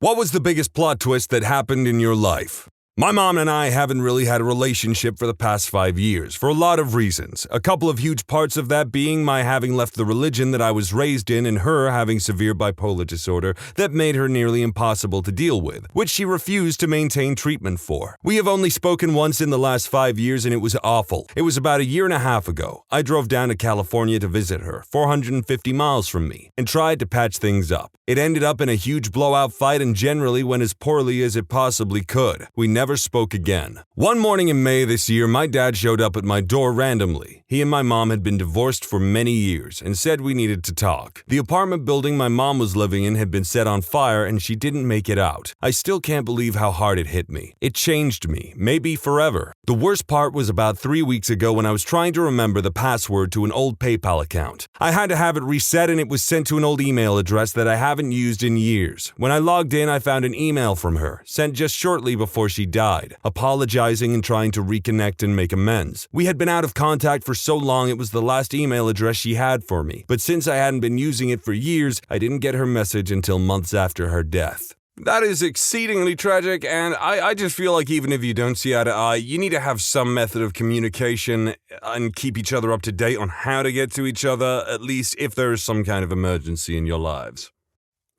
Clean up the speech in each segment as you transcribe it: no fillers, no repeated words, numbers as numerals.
What was the biggest plot twist that happened in your life? My mom and I haven't really had a relationship for the past 5 years, for a lot of reasons. A couple of huge parts of that being my having left the religion that I was raised in and her having severe bipolar disorder that made her nearly impossible to deal with, which she refused to maintain treatment for. We have only spoken once in the last 5 years and it was awful. It was about a year and a half ago. I drove down to California to visit her, 450 miles from me, and tried to patch things up. It ended up in a huge blowout fight and generally went as poorly as it possibly could. We never spoke again. One morning in May this year, my dad showed up at my door randomly. He and my mom had been divorced for many years and said we needed to talk. The apartment building my mom was living in had been set on fire and she didn't make it out. I still can't believe how hard it hit me. It changed me, maybe forever. The worst part was about 3 weeks ago when I was trying to remember the password to an old PayPal account. I had to have it reset and it was sent to an old email address that I haven't used in years. When I logged in, I found an email from her, sent just shortly before she died, apologizing and trying to reconnect and make amends. We had been out of contact for so long it was the last email address she had for me, but since I hadn't been using it for years, I didn't get her message until months after her death. That is exceedingly tragic, and I just feel like even if you don't see eye to eye, you need to have some method of communication and keep each other up to date on how to get to each other, at least if there is some kind of emergency in your lives.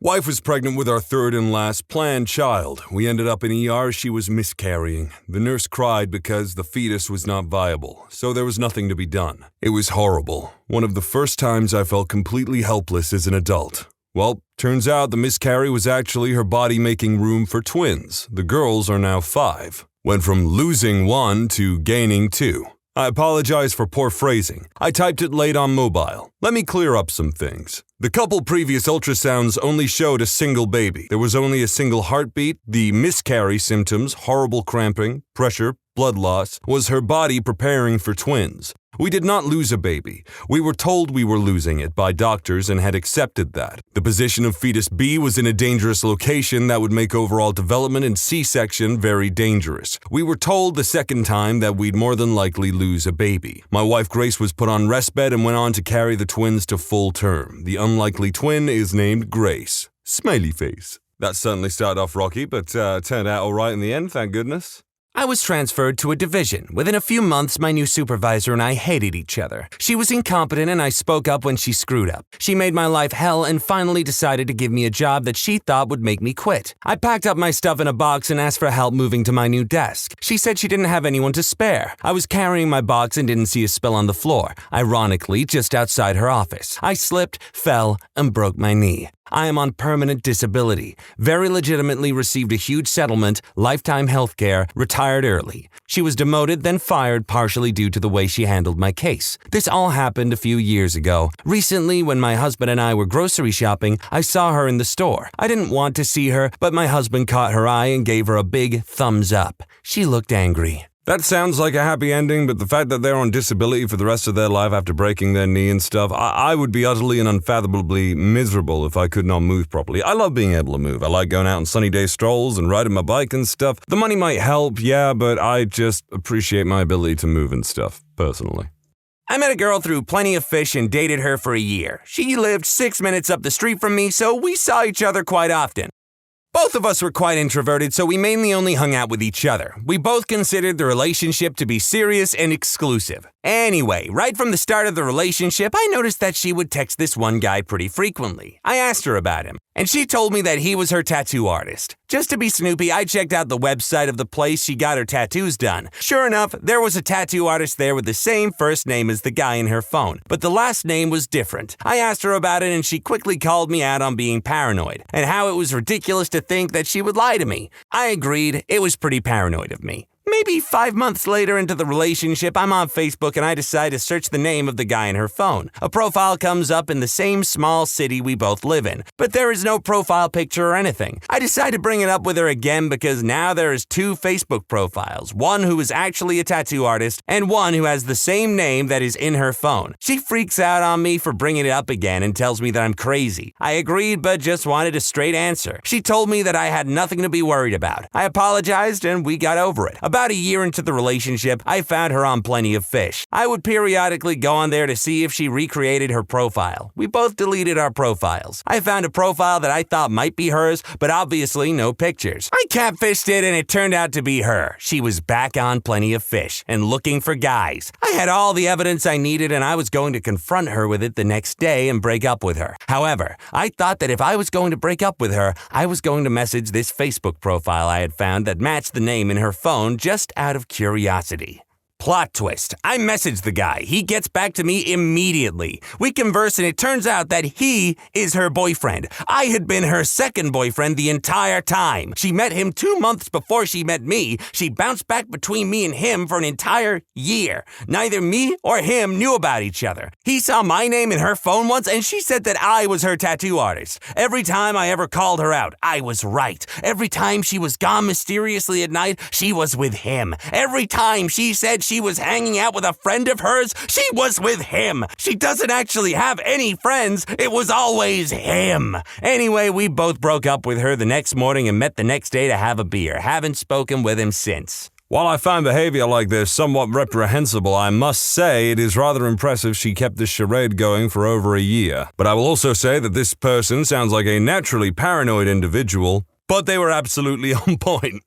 Wife was pregnant with our third and last planned child. We ended up in ER. She was miscarrying. The nurse cried because the fetus was not viable, so there was nothing to be done. It was horrible. One of the first times I felt completely helpless as an adult. Well, turns out the miscarry was actually her body making room for twins. The girls are now 5. Went from losing 1 to gaining 2. I apologize for poor phrasing. I typed it late on mobile. Let me clear up some things. The couple previous ultrasounds only showed a single baby. There was only a single heartbeat. The miscarry symptoms, horrible cramping, pressure, blood loss, was her body preparing for twins. We did not lose a baby. We were told we were losing it by doctors and had accepted that. The position of fetus B was in a dangerous location that would make overall development and C-section very dangerous. We were told the second time that we'd more than likely lose a baby. My wife Grace was put on respite and went on to carry the twins to full term. The unlikely twin is named Grace. Smiley face. That certainly started off rocky, but turned out all right in the end, thank goodness. I was transferred to a division. Within a few months, my new supervisor and I hated each other. She was incompetent and I spoke up when she screwed up. She made my life hell and finally decided to give me a job that she thought would make me quit. I packed up my stuff in a box and asked for help moving to my new desk. She said she didn't have anyone to spare. I was carrying my box and didn't see a spill on the floor, ironically just outside her office. I slipped, fell, and broke my knee. I am on permanent disability, very legitimately received a huge settlement, lifetime health care, retired early. She was demoted, then fired partially due to the way she handled my case. This all happened a few years ago. Recently, when my husband and I were grocery shopping, I saw her in the store. I didn't want to see her, but my husband caught her eye and gave her a big thumbs up. She looked angry. That sounds like a happy ending, but the fact that they're on disability for the rest of their life after breaking their knee and stuff, I would be utterly and unfathomably miserable if I could not move properly. I love being able to move. I like going out on sunny day strolls and riding my bike and stuff. The money might help, yeah, but I just appreciate my ability to move and stuff, personally. I met a girl through Plenty of Fish and dated her for a year. She lived 6 minutes up the street from me, so we saw each other quite often. Both of us were quite introverted, so we mainly only hung out with each other. We both considered the relationship to be serious and exclusive. Anyway, right from the start of the relationship, I noticed that she would text this one guy pretty frequently. I asked her about him, and she told me that he was her tattoo artist. Just to be snoopy, I checked out the website of the place she got her tattoos done. Sure enough, there was a tattoo artist there with the same first name as the guy in her phone, but the last name was different. I asked her about it, and she quickly called me out on being paranoid, and how it was ridiculous to think that she would lie to me. I agreed, it was pretty paranoid of me. Maybe 5 months later into the relationship, I'm on Facebook and I decide to search the name of the guy in her phone. A profile comes up in the same small city we both live in, but there is no profile picture or anything. I decide to bring it up with her again because now there is 2 Facebook profiles, one who is actually a tattoo artist and one who has the same name that is in her phone. She freaks out on me for bringing it up again and tells me that I'm crazy. I agreed but just wanted a straight answer. She told me that I had nothing to be worried about. I apologized and we got over it. About About a year into the relationship, I found her on Plenty of Fish. I would periodically go on there to see if she recreated her profile. We both deleted our profiles. I found a profile that I thought might be hers, but obviously no pictures. I catfished it and it turned out to be her. She was back on Plenty of Fish and looking for guys. I had all the evidence I needed and I was going to confront her with it the next day and break up with her. However, I thought that if I was going to break up with her, I was going to message this Facebook profile I had found that matched the name in her phone just out of curiosity. Plot twist. I messaged the guy. He gets back to me immediately. We converse and it turns out that he is her boyfriend. I had been her second boyfriend the entire time. She met him 2 months before she met me. She bounced back between me and him for an entire year. Neither me or him knew about each other. He saw my name in her phone once and she said that I was her tattoo artist. Every time I ever called her out, I was right. Every time she was gone mysteriously at night, she was with him. Every time she said she was hanging out with a friend of hers, she was with him. She doesn't actually have any friends. It was always him. Anyway, we both broke up with her the next morning and met the next day to have a beer. Haven't spoken with him since. While I find behavior like this somewhat reprehensible, I must say it is rather impressive she kept this charade going for over a year. But I will also say that this person sounds like a naturally paranoid individual, but they were absolutely on point.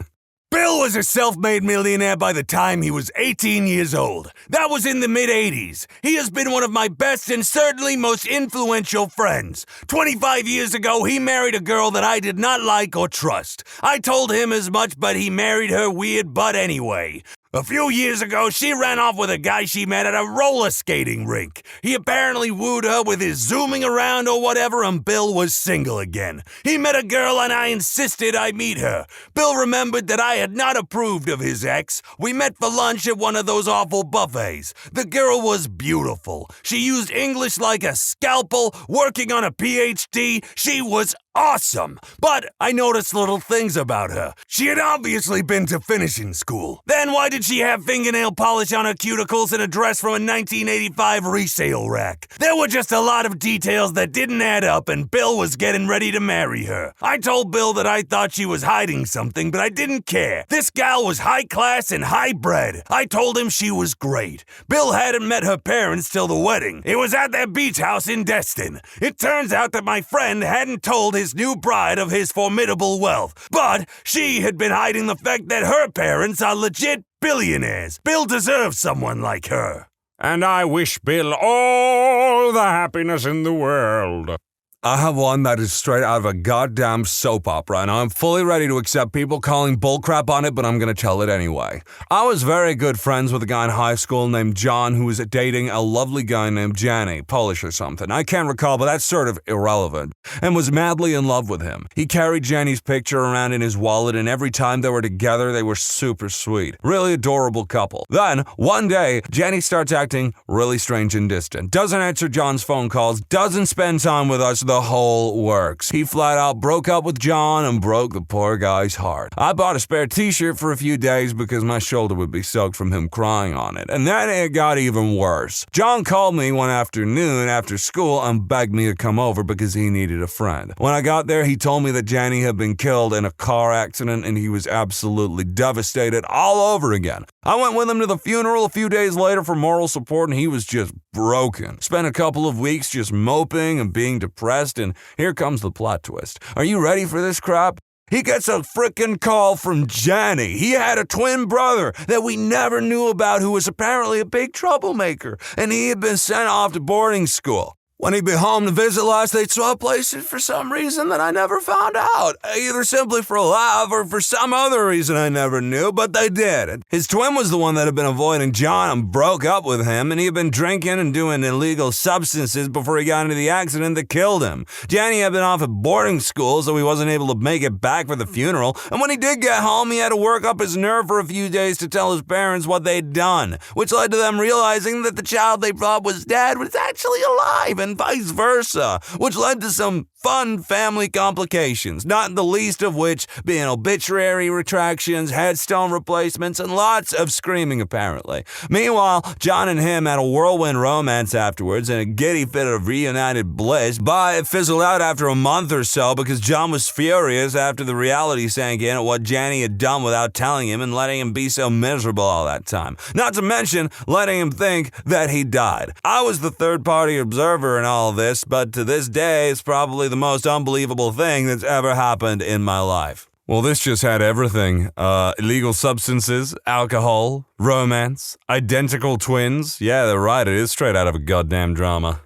Bill was a self-made millionaire by the time he was 18 years old. That was in the mid-'80s. He has been one of my best and certainly most influential friends. 25 years ago, he married a girl that I did not like or trust. I told him as much, but he married her weird butt anyway. A few years ago, she ran off with a guy she met at a roller skating rink. He apparently wooed her with his zooming around or whatever, and Bill was single again. He met a girl and I insisted I meet her. Bill remembered that I had not approved of his ex. We met for lunch at one of those awful buffets. The girl was beautiful. She used English like a scalpel, working on a PhD. She was awesome. But I noticed little things about her. She had obviously been to finishing school. Then why did she have fingernail polish on her cuticles and a dress from a 1985 resale rack? There were just a lot of details that didn't add up, and Bill was getting ready to marry her. I told Bill that I thought she was hiding something, but I didn't care. This gal was high class and high bred. I told him she was great. Bill hadn't met her parents till the wedding. It was at their beach house in Destin. It turns out that my friend hadn't told his new bride of his formidable wealth, but she had been hiding the fact that her parents are legit billionaires. Bill deserves someone like her. And I wish Bill all the happiness in the world. I have one that is straight out of a goddamn soap opera, and I'm fully ready to accept people calling bullcrap on it, but I'm gonna tell it anyway. I was very good friends with a guy in high school named John who was dating a lovely guy named Jenny, Polish or something. I can't recall, but that's sort of irrelevant, and was madly in love with him. He carried Jenny's picture around in his wallet, and every time they were together, they were super sweet. Really adorable couple. Then, one day, Jenny starts acting really strange and distant. Doesn't answer John's phone calls, doesn't spend time with us, the whole works. He flat out broke up with John and broke the poor guy's heart. I bought a spare t-shirt for a few days because my shoulder would be soaked from him crying on it. And then it got even worse. John called me one afternoon after school and begged me to come over because he needed a friend. When I got there, he told me that Jenny had been killed in a car accident and he was absolutely devastated all over again. I went with him to the funeral a few days later for moral support and he was just broken. Spent a couple of weeks just moping and being depressed, and here comes the plot twist. Are you ready for this crap? He gets a frickin' call from Jenny. He had a twin brother that we never knew about who was apparently a big troublemaker, and he had been sent off to boarding school. When he'd be home to visit last, they'd swap places for some reason that I never found out. Either simply for love or for some other reason I never knew, but they did. His twin was the one that had been avoiding John and broke up with him, and he had been drinking and doing illegal substances before he got into the accident that killed him. Jenny had been off at boarding school, so he wasn't able to make it back for the funeral, and when he did get home, he had to work up his nerve for a few days to tell his parents what they'd done, which led to them realizing that the child they thought was dead was actually alive, and vice versa, which led to some fun family complications, not the least of which being obituary retractions, headstone replacements, and lots of screaming apparently. Meanwhile, John and him had a whirlwind romance afterwards in a giddy fit of reunited bliss, but it fizzled out after a month or so because John was furious after the reality sank in at what Janny had done without telling him and letting him be so miserable all that time. Not to mention letting him think that he died. I was the third-party observer in all of this, but to this day, it's probably the most unbelievable thing that's ever happened in my life. Well, this just had everything. Illegal substances, alcohol, romance, identical twins. Yeah, they're right, it is straight out of a goddamn drama.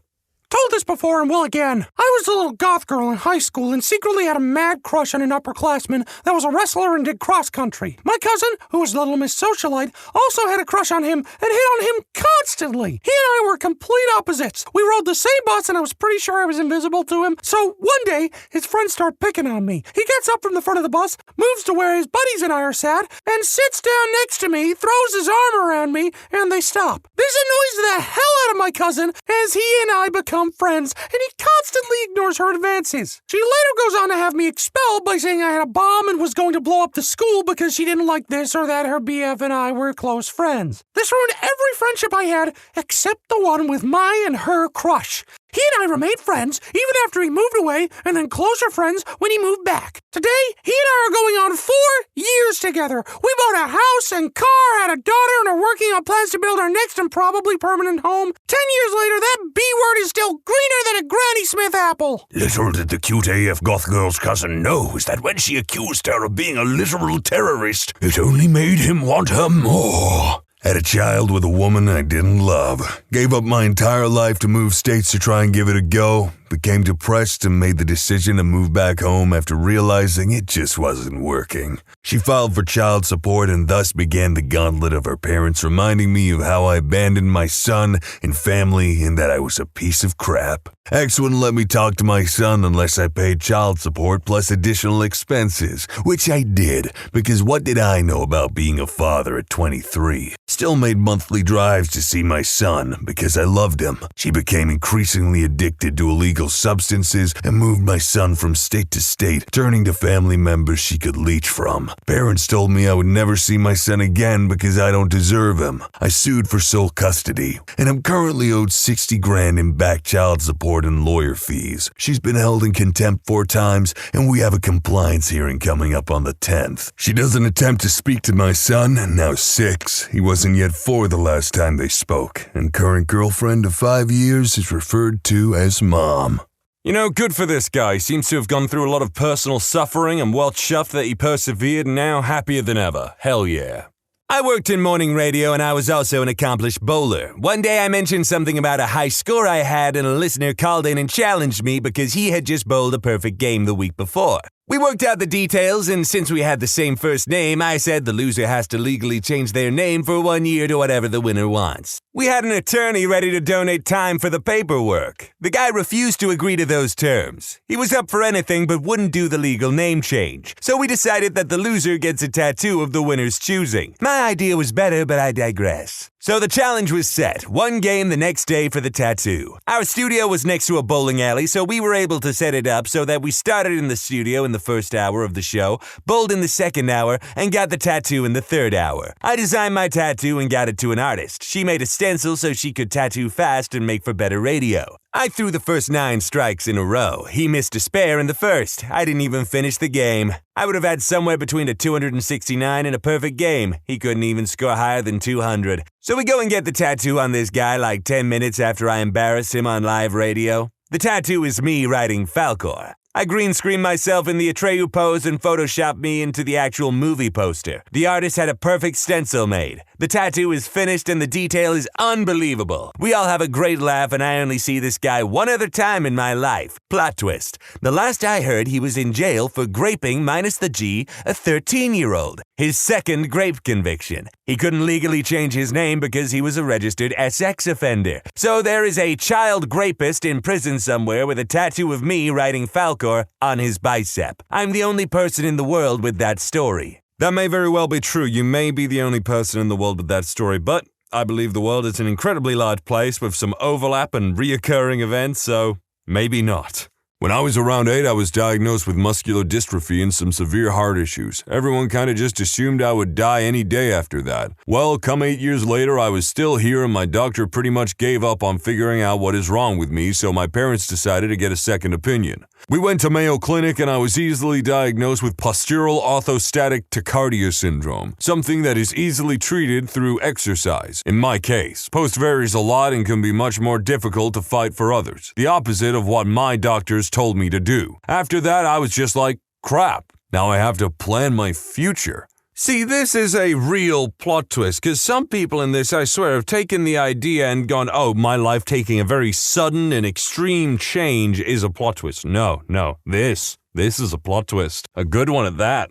Told this before and will again. I was a little goth girl in high school and secretly had a mad crush on an upperclassman that was a wrestler and did cross country. My cousin, who was Little Miss Socialite, also had a crush on him and hit on him constantly. He and I were complete opposites. We rode the same bus and I was pretty sure I was invisible to him. So one day, his friends start picking on me. He gets up from the front of the bus, moves to where his buddies and I are sat, and sits down next to me, throws his arm around me, and they stop. This annoys the hell out of my cousin as he and I become friends, and he constantly ignores her advances. She later goes on to have me expelled by saying I had a bomb and was going to blow up the school because she didn't like this or that her BF and I were close friends. This ruined every friendship I had except the one with my and her crush. He and I remained friends even after he moved away, and then closer friends when he moved back. Today, he and I are going on 4 years together. We bought a house and car, had a daughter, and are working on plans to build our next and probably permanent home. 10 years later, that B-word is still greener than a Granny Smith apple. Little did the cute AF goth girl's cousin know is that when she accused her of being a literal terrorist, it only made him want her more. Had a child with a woman I didn't love. Gave up my entire life to move states to try and give it a go. Became depressed and made the decision to move back home after realizing it just wasn't working. She filed for child support and thus began the gauntlet of her parents reminding me of how I abandoned my son and family and that I was a piece of crap. Ex wouldn't let me talk to my son unless I paid child support plus additional expenses, which I did because what did I know about being a father at 23? Still made monthly drives to see my son because I loved him. She became increasingly addicted to illegal substances and moved my son from state to state, turning to family members she could leech from. Parents told me I would never see my son again because I don't deserve him. I sued for sole custody, and I'm currently owed $60,000 in back child support and lawyer fees. She's been held in contempt 4 times, and we have a compliance hearing coming up on the 10th. She doesn't attempt to speak to my son, now 6. He wasn't yet 4 the last time they spoke, and current girlfriend of 5 years is referred to as Mom. You know, good for this guy. He seems to have gone through a lot of personal suffering and well chuffed that he persevered and now happier than ever. Hell yeah. I worked in morning radio and I was also an accomplished bowler. One day I mentioned something about a high score I had and a listener called in and challenged me because he had just bowled a perfect game the week before. We worked out the details, and since we had the same first name, I said the loser has to legally change their name for 1 year to whatever the winner wants. We had an attorney ready to donate time for the paperwork. The guy refused to agree to those terms. He was up for anything but wouldn't do the legal name change. So we decided that the loser gets a tattoo of the winner's choosing. My idea was better, but I digress. So the challenge was set. 1 game the next day for the tattoo. Our studio was next to a bowling alley, so we were able to set it up so that we started in the studio in the first hour of the show, bowled in the second hour, and got the tattoo in the third hour. I designed my tattoo and got it to an artist. She made a stencil so she could tattoo fast and make for better radio. I threw the first 9 strikes in a row. He missed a spare in the first. I didn't even finish the game. I would have had somewhere between a 269 and a perfect game. He couldn't even score higher than 200. So we go and get the tattoo on this guy like 10 minutes after I embarrassed him on live radio. The tattoo is me writing Falcor. I green screened myself in the Atreyu pose and photoshopped me into the actual movie poster. The artist had a perfect stencil made. The tattoo is finished and the detail is unbelievable. We all have a great laugh and I only see this guy one other time in my life. Plot twist. The last I heard, he was in jail for graping minus the G a 13-year-old. His second grape conviction. He couldn't legally change his name because he was a registered SX offender. So there is a child grapist in prison somewhere with a tattoo of me writing Falcor on his bicep. I'm the only person in the world with that story. That may very well be true. You may be the only person in the world with that story, but I believe the world is an incredibly large place with some overlap and reoccurring events, so maybe not. When I was around 8, I was diagnosed with muscular dystrophy and some severe heart issues. Everyone kind of just assumed I would die any day after that. Well, come 8 years later, I was still here and my doctor pretty much gave up on figuring out what is wrong with me, so my parents decided to get a second opinion. We went to Mayo Clinic and I was easily diagnosed with postural orthostatic tachycardia syndrome, something that is easily treated through exercise. In my case, post varies a lot and can be much more difficult to fight for others, the opposite of what my doctors told me to do. After that, I was just like, crap, now I have to plan my future. See, this is a real plot twist, because some people in this, I swear, have taken the idea and gone, oh, my life taking a very sudden and extreme change is a plot twist. No, this is a plot twist. A good one at that.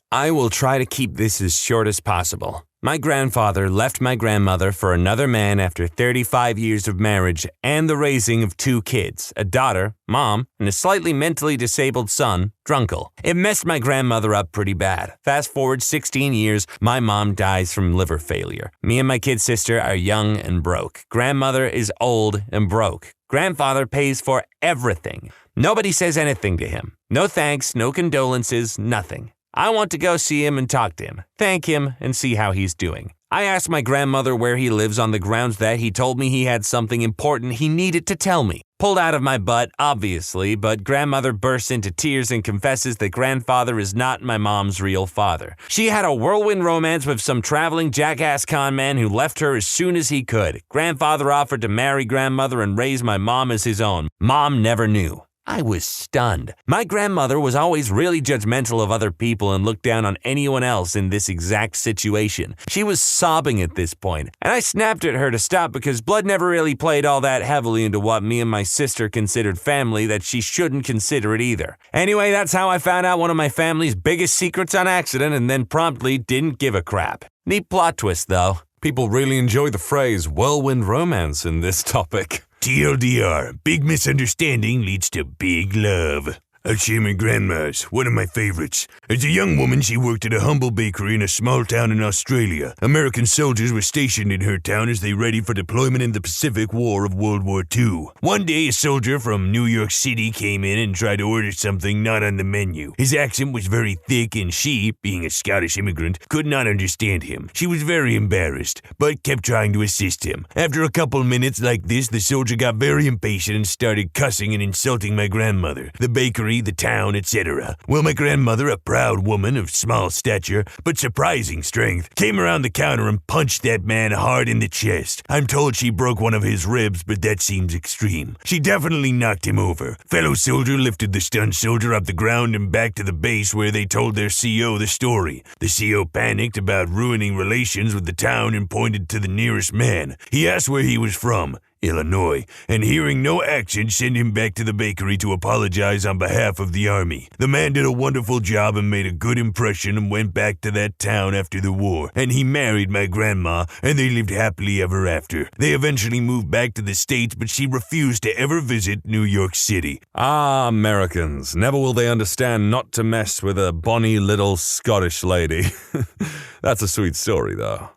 I will try to keep this as short as possible. My grandfather left my grandmother for another man after 35 years of marriage and the raising of 2 kids, a daughter, Mom, and a slightly mentally disabled son, Drunkle. It messed my grandmother up pretty bad. Fast forward 16 years, my mom dies from liver failure. Me and my kid sister are young and broke. Grandmother is old and broke. Grandfather pays for everything. Nobody says anything to him. No thanks, no condolences, nothing. I want to go see him and talk to him, thank him, and see how he's doing. I asked my grandmother where he lives on the grounds that he told me he had something important he needed to tell me. Pulled out of my butt, obviously, but grandmother bursts into tears and confesses that grandfather is not my mom's real father. She had a whirlwind romance with some traveling jackass con man who left her as soon as he could. Grandfather offered to marry grandmother and raise my mom as his own. Mom never knew. I was stunned. My grandmother was always really judgmental of other people and looked down on anyone else in this exact situation. She was sobbing at this point, and I snapped at her to stop because blood never really played all that heavily into what me and my sister considered family that she shouldn't consider it either. Anyway, that's how I found out one of my family's biggest secrets on accident and then promptly didn't give a crap. Neat plot twist, though. People really enjoy the phrase whirlwind romance in this topic. TLDR, big misunderstanding leads to big love. I'll share my grandma's, one of my favorites. As a young woman, she worked at a humble bakery in a small town in Australia. American soldiers were stationed in her town as they readied for deployment in the Pacific War of World War II. One day, a soldier from New York City came in and tried to order something not on the menu. His accent was very thick and she, being a Scottish immigrant, could not understand him. She was very embarrassed, but kept trying to assist him. After a couple minutes like this, the soldier got very impatient and started cussing and insulting my grandmother, the bakery, the town, etc. Well, my grandmother, a proud woman of small stature but surprising strength, came around the counter and punched that man hard in the chest. I'm told she broke one of his ribs, but that seems extreme. She definitely knocked him over. Fellow soldier lifted the stunned soldier off the ground and back to the base where they told their CO the story. The CO panicked about ruining relations with the town and pointed to the nearest man. He asked where he was from. Illinois, and hearing no action sent him back to the bakery to apologize on behalf of the army. The man did a wonderful job and made a good impression and went back to that town after the war, and he married my grandma, and they lived happily ever after. They eventually moved back to the States, but she refused to ever visit New York City. Ah, Americans, never will they understand not to mess with a bonny little Scottish lady. That's a sweet story, though.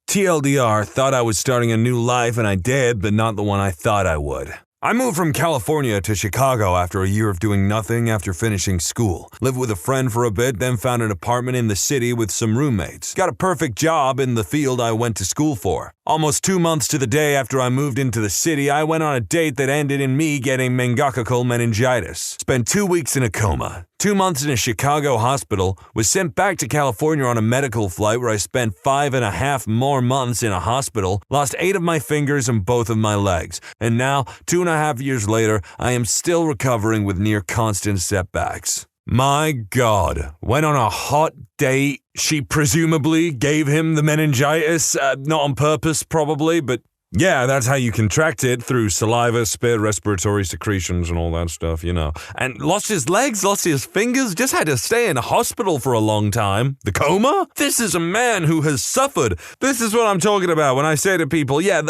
TLDR, thought I was starting a new life and I did, but not the one I thought I would. I moved from California to Chicago after a year of doing nothing after finishing school. Lived with a friend for a bit, then found an apartment in the city with some roommates. Got a perfect job in the field I went to school for. Almost 2 months to the day after I moved into the city, I went on a date that ended in me getting meningococcal meningitis. Spent 2 weeks in a coma. 2 months in a Chicago hospital, was sent back to California on a medical flight where I spent 5.5 more months in a hospital, lost 8 of my fingers and both of my legs, and now, 2.5 years later, I am still recovering with near constant setbacks. My God, went on a hot date. She presumably gave him the meningitis, not on purpose probably, but yeah, that's how you contract it, through saliva, spit, respiratory secretions and all that stuff, you know. And lost his legs, lost his fingers, just had to stay in a hospital for a long time. The coma? This is a man who has suffered. This is what I'm talking about when I say to people, yeah,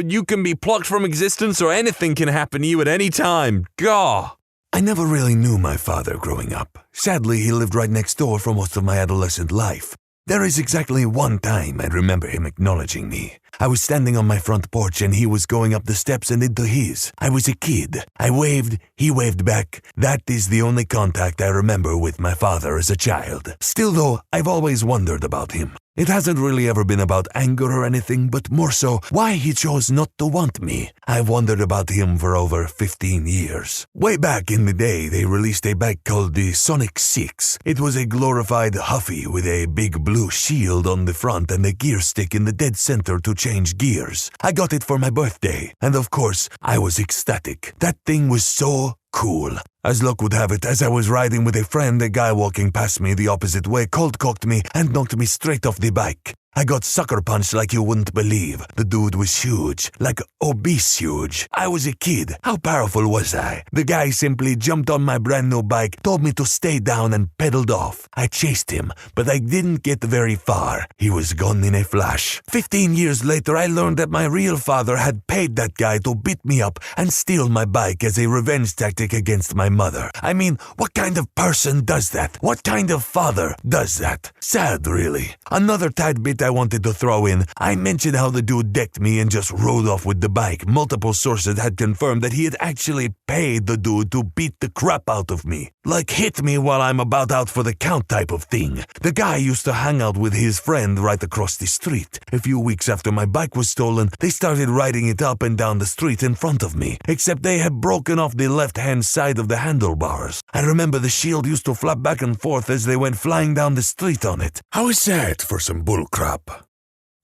you can be plucked from existence or anything can happen to you at any time. Gah! I never really knew my father growing up. Sadly, he lived right next door for most of my adolescent life. There is exactly one time I remember him acknowledging me. I was standing on my front porch and he was going up the steps and into his. I was a kid. I waved, he waved back. That is the only contact I remember with my father as a child. Still though, I've always wondered about him. It hasn't really ever been about anger or anything, but more so why he chose not to want me. I've wondered about him for over 15 years. Way back in the day, they released a bike called the Sonic 6. It was a glorified Huffy with a big blue shield on the front and a gear stick in the dead center to change gears. I got it for my birthday, and of course, I was ecstatic. That thing was so cool. As luck would have it, as I was riding with a friend, a guy walking past me the opposite way cold-cocked me and knocked me straight off the bike. I got sucker punched like you wouldn't believe. The dude was huge, like obese huge. I was a kid. How powerful was I? The guy simply jumped on my brand new bike, told me to stay down and pedaled off. I chased him, but I didn't get very far. He was gone in a flash. 15 years later, I learned that my real father had paid that guy to beat me up and steal my bike as a revenge tactic against my mother. I mean, what kind of person does that? What kind of father does that? Sad, really. Another tad bit I wanted to throw in. I mentioned how the dude decked me and just rode off with the bike. Multiple sources had confirmed that he had actually paid the dude to beat the crap out of me. Like hit me while I'm about out for the count type of thing. The guy used to hang out with his friend right across the street. A few weeks after my bike was stolen, they started riding it up and down the street in front of me, except they had broken off the left-hand side of the handlebars. I remember the shield used to flap back and forth as they went flying down the street on it. How is that for some bullcrap?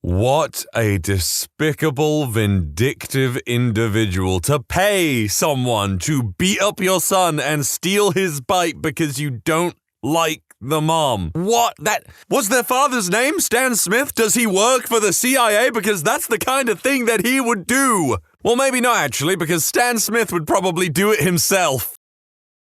What a despicable, vindictive individual to pay someone to beat up your son and steal his bike because you don't like the mom. What? That was their father's name, Stan Smith? Does he work for the CIA? Because that's the kind of thing that he would do. Well, maybe not actually, because Stan Smith would probably do it himself.